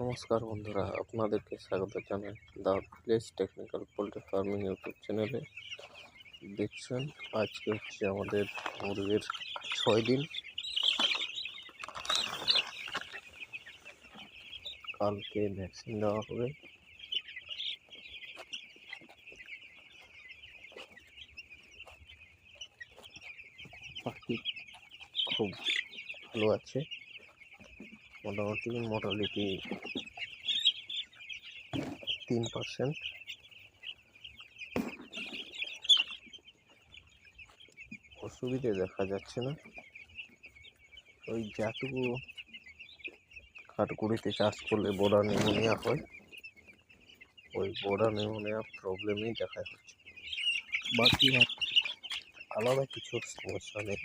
নমস্কার বন্ধুরা, আপনাদেরকে স্বাগত জানাই the village technical poultry farming YouTube চ্যানেলে। দেখছেন আজকে হচ্ছে আমাদের মুরগির 6 দিন। কালকে ভ্যাকসিন দেওয়া হবে। পাখি খুব ভালো আছে, মোটামুটি 3%। অসুবিধে দেখা যাচ্ছে না। ওই যেটুকু কাঠগুড়িতে চাষ করলে বোড়া নিউমোনিয়া হয়, ওই বোড়া নিউমোনিয়া প্রবলেমই দেখা যাচ্ছে। বাকি আর আলাদা কিছু সমস্যা নেই।